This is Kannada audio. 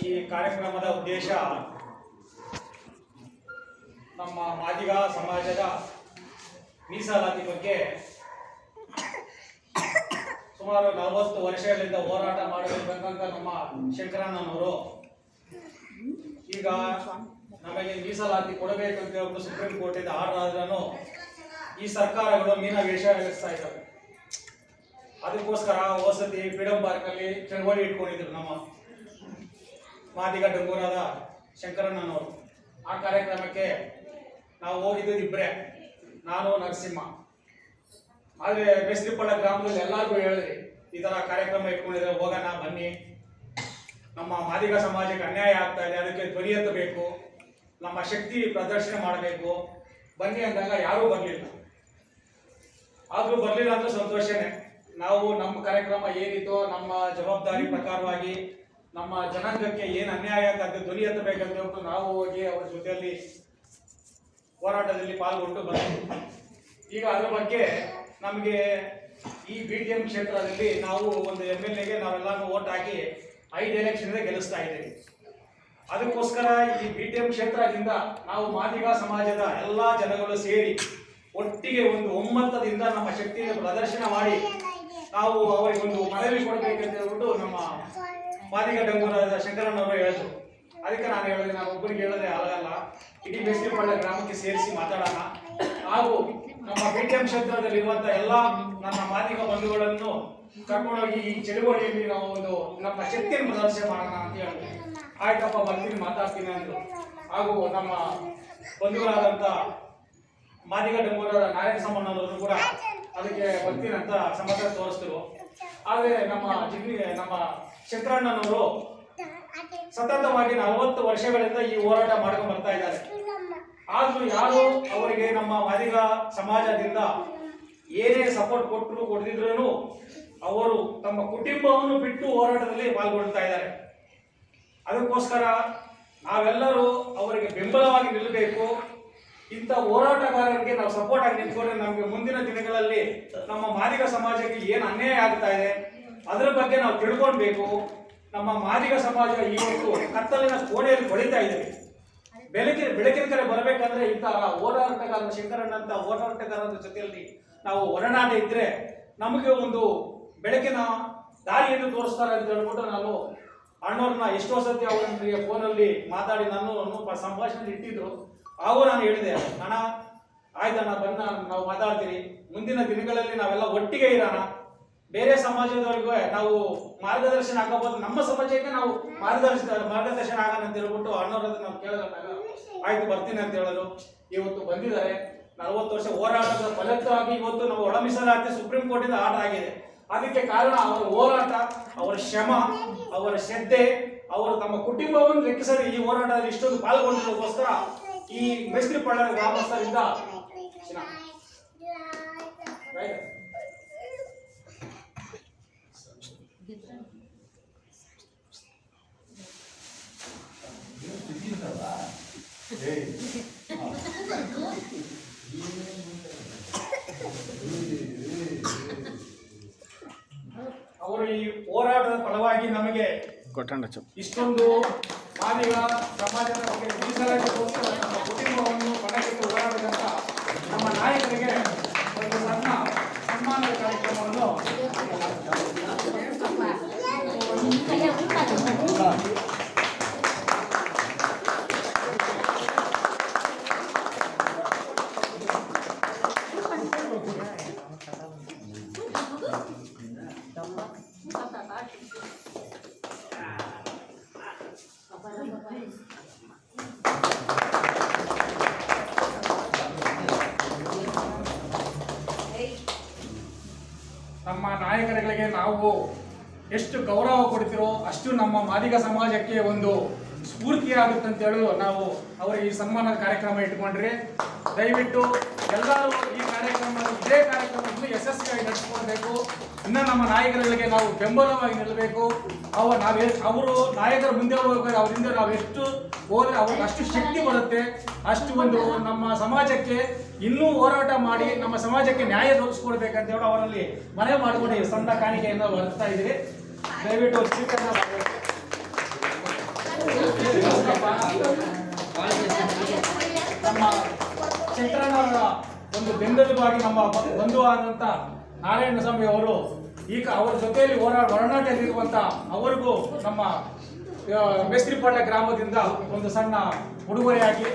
ಈ ಕಾರ್ಯಕ್ರಮದ ಉದ್ದೇಶ ನಮ್ಮ ಮಾದಿಗ ಸಮಾಜದ ಮೀಸಲಾತಿ ಬಗ್ಗೆ ಸುಮಾರು 40 ವರ್ಷಗಳಿಂದ ಹೋರಾಟ ಮಾಡಬೇಕಂತ ನಮ್ಮ ಶಂಕರಣ್ಣನವರು ಈಗ ನಮಗೆ ಮೀಸಲಾತಿ ಕೊಡಬೇಕಂತ ಹೇಳ್ಬಿಟ್ಟು ಸುಪ್ರೀಂ ಕೋರ್ಟಿಂದ ಆರ್ಡರ್ ಆದ್ರೂ ಈ ಸರ್ಕಾರಗಳು ಮೀನ ವೇಷ ಎಳಿಸ್ತಾ ಇದ್ದಾವೆ. ಅದಕ್ಕೋಸ್ಕರ ವಸತಿ ಫ್ರೀಡಂ ಪಾರ್ಕಲ್ಲಿ ಚಳವಳಿ ಇಟ್ಕೊಂಡಿದ್ರು ನಮ್ಮ ಮಾದಿಗ ಡಂಗೂರಾದ ಶಂಕರಣ್ಣನವರು. ಆ ಕಾರ್ಯಕ್ರಮಕ್ಕೆ ನಾವು ಹೋಗಿದ್ದು ಇಬ್ಬರೇ, ನಾನು ನರಸಿಂಹ. ಆದರೆ ಮೇಸ್ತ್ರಿಪಳ್ಳ ಗ್ರಾಮದಲ್ಲಿ ಎಲ್ಲರಿಗೂ ಹೇಳಿದ್ರಿ ಈ ಥರ ಕಾರ್ಯಕ್ರಮ ಇಟ್ಕೊಂಡಿದ್ರೆ ಹೋಗೋಣ ಬನ್ನಿ, ನಮ್ಮ ಮಾದಿಗ ಸಮಾಜಕ್ಕೆ ಅನ್ಯಾಯ ಆಗ್ತಾ ಇದೆ, ಅದಕ್ಕೆ ಧ್ವನಿ ಎತ್ತಬೇಕು, ನಮ್ಮ ಶಕ್ತಿ ಪ್ರದರ್ಶನ ಮಾಡಬೇಕು ಬನ್ನಿ ಅಂದಾಗ ಯಾರೂ ಬರಲಿಲ್ಲ. ಆದರೂ ಬರಲಿಲ್ಲ ಅಂದ್ರೆ ಸಂತೋಷನೇ. ನಾವು ನಮ್ಮ ಕಾರ್ಯಕ್ರಮ ಏನಿತ್ತು ನಮ್ಮ ಜವಾಬ್ದಾರಿ ಪ್ರಕಾರವಾಗಿ ನಮ್ಮ ಜನಾಂಗಕ್ಕೆ ಏನು ಅನ್ಯಾಯ ಆಗ್ತದೆ ಧ್ವನಿ ಎತ್ತಬೇಕಂತ ಹೇಳ್ಬಿಟ್ಟು ನಾವು ಹೋಗಿ ಅವ್ರ ಜೊತೆಯಲ್ಲಿ ಹೋರಾಟದಲ್ಲಿ ಪಾಲ್ಗೊಂಡು ಬಂದಿದ್ದೀವಿ. ಈಗ ಅದರ ಬಗ್ಗೆ ನಮಗೆ ಈ BTM ಕ್ಷೇತ್ರದಲ್ಲಿ ನಾವು ಒಂದು MLAಗೆ ನಾವೆಲ್ಲಾನು ವೋಟ್ ಹಾಕಿ 5 ಎಲೆಕ್ಷನ್ಗೆ ಗೆಲ್ಲಿಸ್ತಾ ಇದ್ದೀವಿ. ಅದಕ್ಕೋಸ್ಕರ ಈ BTM ಕ್ಷೇತ್ರದಿಂದ ನಾವು ಮಾದಿಗ ಸಮಾಜದ ಎಲ್ಲ ಜನಗಳು ಸೇರಿ ಒಟ್ಟಿಗೆ ಒಂದು ಒಮ್ಮತದಿಂದ ನಮ್ಮ ಶಕ್ತಿಯ ಪ್ರದರ್ಶನ ಮಾಡಿ ನಾವು ಅವರಿಗೆ ಒಂದು ಮನವಿ ಕೊಡಬೇಕಂತ ಹೇಳ್ಬಿಟ್ಟು ನಮ್ಮ ಮಾದಿಗ ಡಂಗೂರಾದ ಶಂಕರಣ್ಣವರು ಹೇಳಿದ್ರು. ಅದಕ್ಕೆ ನಾನು ಹೇಳಿದೆ, ನಾನು ಒಬ್ಬರಿಗೆ ಹೇಳಿದ್ರೆ ಆಗಲ್ಲ, ಇಡೀ ಮೇಸ್ತ್ರಿಪಳ್ಳ ಗ್ರಾಮಕ್ಕೆ ಸೇರಿಸಿ ಮಾತಾಡೋಣ, ಹಾಗೂ ನಮ್ಮ BTM ಕ್ಷೇತ್ರದಲ್ಲಿರುವಂಥ ಎಲ್ಲ ನನ್ನ ಮಾದಿಗ ಬಂಧುಗಳನ್ನು ಕರ್ಕೊಂಡೋಗಿ ಈ ಚಳುವಳಿಯಲ್ಲಿ ನಾವು ಒಂದು ನಮ್ಮ ಶಕ್ತಿಯನ್ನು ಪ್ರದರ್ಶನ ಮಾಡೋಣ ಅಂತ ಹೇಳಿದೆ. ಆಯ್ತಪ್ಪ ಬರ್ತೀನಿ ಮಾತಾಡ್ತೀನಿ ಅಂದರು. ಹಾಗೂ ನಮ್ಮ ಬಂಧುಗಳಾದಂಥ ಮಾದಿಗ ಡಂಗೂರಾದ ನಾರಾಯಣ ಸಮ್ಮಣ್ಣನವರು ಕೂಡ ಅದಕ್ಕೆ ಬರ್ತೀನಿ ಅಂತ ಸಮರ್ಥನೆ ತೋರಿಸಿದ್ರು. ಆದರೆ ನಮ್ಮ ಶಂಕರಣ್ಣನವರು ಸತತವಾಗಿ 40 ವರ್ಷಗಳಿಂದ ಈ ಹೋರಾಟ ಮಾಡ್ಕೊಂಡು ಬರ್ತಾ ಇದ್ದಾರೆ. ಆದರೂ ಯಾರು ಅವರಿಗೆ ನಮ್ಮ ಮಾದಿಗ ಸಮಾಜದಿಂದ ಏನೇ ಸಪೋರ್ಟ್ ಕೊಟ್ಟರು ಕೊಡದಿದ್ರೂ ಅವರು ತಮ್ಮ ಕುಟುಂಬವನ್ನು ಬಿಟ್ಟು ಹೋರಾಟದಲ್ಲಿ ಪಾಲ್ಗೊಳ್ತಾ ಇದ್ದಾರೆ. ಅದಕ್ಕೋಸ್ಕರ ನಾವೆಲ್ಲರೂ ಅವರಿಗೆ ಬೆಂಬಲವಾಗಿ ನಿಲ್ಲಬೇಕು. ಇಂಥ ಹೋರಾಟಗಾರರಿಗೆ ನಾವು ಸಪೋರ್ಟ್ ಆಗಿ ನಿಂತ್ಕೊಂಡ್ರೆ ನಮಗೆ ಮುಂದಿನ ದಿನಗಳಲ್ಲಿ ನಮ್ಮ ಮಾದಿಗ ಸಮಾಜಕ್ಕೆ ಏನು ಅನ್ಯಾಯ ಆಗ್ತಾ ಇದೆ ಅದರ ಬಗ್ಗೆ ನಾವು ತಿಳ್ಕೊಳ್ಬೇಕು. ನಮ್ಮ ಮಾದಿಗ ಸಮಾಜ ಇವತ್ತು ಕತ್ತಲಿನ ಕೋಣೆಯಲ್ಲಿ ಹೊಳಿತಾ ಇದ್ದೇವೆ. ಬೆಳಕಿನ ಕಡೆ ಬರಬೇಕಂದ್ರೆ ಇಂತಹ ಹೋರಾಟಗಾರ ಶಂಕರಣ್ಣಂತ ಹೋರಾಟಗಾರರ ಜೊತೆಯಲ್ಲಿ ನಾವು ಒಡನಾಟ ಇದ್ರೆ ನಮಗೆ ಒಂದು ಬೆಳಕಿನ ದಾರಿಯನ್ನು ತೋರಿಸ್ತಾರೆ ಅಂತ ಹೇಳ್ಬಿಟ್ಟು ನಾನು ಅಣ್ಣವ್ರನ್ನ ಎಷ್ಟೋ ಸತಿ ಅವರಿಗೆ ಫೋನಲ್ಲಿ ಮಾತಾಡಿ ನಾನು ಸಂಭಾಷಣೆ ಇಟ್ಟಿದ್ರು. ಹಾಗೂ ನಾನು ಹೇಳಿದೆ, ಅಣ್ಣ ಆಯ್ತಣ್ಣ ಬನ್ನ ನಾವು ಮಾತಾಡ್ತೀರಿ, ಮುಂದಿನ ದಿನಗಳಲ್ಲಿ ನಾವೆಲ್ಲ ಒಟ್ಟಿಗೆ ಇರೋಣ, ಬೇರೆ ಸಮಾಜದವ್ರಿಗೂ ನಾವು ಮಾರ್ಗದರ್ಶನ ಆಗಬಹುದು, ನಮ್ಮ ಸಮಾಜಕ್ಕೆ ನಾವು ಮಾರ್ಗದರ್ಶನ ಆಗೋಣ ಅಂತ ಹೇಳ್ಬಿಟ್ಟು ಅಣ್ಣವ್ರದ್ದು ನಾವು ಕೇಳಿದಾಗ ಆಯ್ತು ಬರ್ತೀನಿ ಅಂತ ಹೇಳೋದು. ಇವತ್ತು ಬಂದಿದ್ದಾರೆ. 40 ವರ್ಷ ಹೋರಾಟದ ಫಲವಾಗಿ ಇವತ್ತು ನಾವು ಒಳ ಮೀಸಲಾತಿ ಸುಪ್ರೀಂ ಕೋರ್ಟಿಂದ ಆರ್ಡರ್ ಆಗಿದೆ. ಅದಕ್ಕೆ ಕಾರಣ ಅವರ ಹೋರಾಟ, ಅವರ ಶ್ರಮ, ಅವರ ಶ್ರದ್ಧೆ, ಅವರು ತಮ್ಮ ಕುಟುಂಬವನ್ನು ಲೆಕ್ಕಿಸದೆ ಈ ಹೋರಾಟದಲ್ಲಿ ಇಷ್ಟೊಂದು ಪಾಲ್ಗೊಂಡಿರೋದಕ್ಕೋಸ್ಕರ ಈ ಮೇಸ್ತ್ರಿಪಳ್ಳ ಗ್ರಾಮಸ್ಥರಿಂದ ಅವರು ಈ ಹೋರಾಟದ ಫಲವಾಗಿ ನಮಗೆ ಇಷ್ಟೊಂದು ಮಾದಿಗ ಸಮಾಜದ ಬಗ್ಗೆ ಮೀಸಲಾತಿಗೋಸ್ಕರ ನಮ್ಮ ಕುಟುಂಬವನ್ನು ಪಣಕ್ಕಿಟ್ಟು ಹೋರಾಡಿದಂಥ ನಮ್ಮ ನಾಯಕರಿಗೆ ಒಂದು ಸಣ್ಣ ಸನ್ಮಾನದ ಕಾರ್ಯಕ್ರಮವನ್ನು ನಮ್ಮ ನಾಯಕರುಗಳಿಗೆ ನಾವು ಎಷ್ಟು ಗೌರವ ಕೊಡ್ತಿರೋ ಅಷ್ಟು ನಮ್ಮ ಮಾದಿಗ ಸಮಾಜಕ್ಕೆ ಒಂದು ಸ್ಫೂರ್ತಿ ಆಗುತ್ತೆ ಅಂತ ಹೇಳಿ ನಾವು ಅವರಿಗೆ ಈ ಸನ್ಮಾನದ ಕಾರ್ಯಕ್ರಮ ಇಟ್ಕೊಂಡ್ರಿ. ದಯವಿಟ್ಟು ಎಲ್ಲರೂ ಈ ಇದೇ ಕಾರ್ಯಕ್ರಮವನ್ನು ಯಶಸ್ವಿಯಾಗಿ ನಡೆಸಿಕೊಳ್ಬೇಕು. ಇನ್ನು ನಮ್ಮ ನಾಯಕರುಗಳಿಗೆ ನಾವು ಬೆಂಬಲವಾಗಿ ನಿಲ್ಲಬೇಕು. ಅವರು ನಾಯಕರ ಮುಂದೆ ಹೋಗಬೇಕು. ಅವರಿಂದ ನಾವು ಎಷ್ಟು ಹೋದರೆ ಅವ್ರಿಗೆ ಅಷ್ಟು ಶಕ್ತಿ ಬರುತ್ತೆ, ಅಷ್ಟು ಒಂದು ನಮ್ಮ ಸಮಾಜಕ್ಕೆ ಇನ್ನೂ ಹೋರಾಟ ಮಾಡಿ ನಮ್ಮ ಸಮಾಜಕ್ಕೆ ನ್ಯಾಯ ದೊರಕಿಸ್ಕೊಡ್ಬೇಕಂತ ಹೇಳಿ ಅವರಲ್ಲಿ ಮನವಿ ಮಾಡಿಕೊಂಡು ಸಣ್ಣ ಕಾಣಿಕೆಯನ್ನು ಬರ್ತಾ ಇದ್ದೀವಿ. ದಯವಿಟ್ಟು ಸ್ವೀಕರಣ ಮಾಡಬೇಕು. ನಮ್ಮ ಶಂಕರಣ್ಣವರ ಒಂದು ಬೆಂಬಲವಾಗಿ ನಮ್ಮ ಬಂಧು ಆದಂತ ನಾರಾಯಣಸ್ವಾಮಿ ಅವರು ಈಗ ಅವರ ಜೊತೆಯಲ್ಲಿ ಒಡನಾಟದಲ್ಲಿರುವಂತ ಅವರಿಗೂ ನಮ್ಮ ಮೇಸ್ತ್ರಿಪಾಳ್ಯ ಗ್ರಾಮದಿಂದ ಒಂದು ಸಣ್ಣ ಉಡುಗೊರೆಯಾಗಿ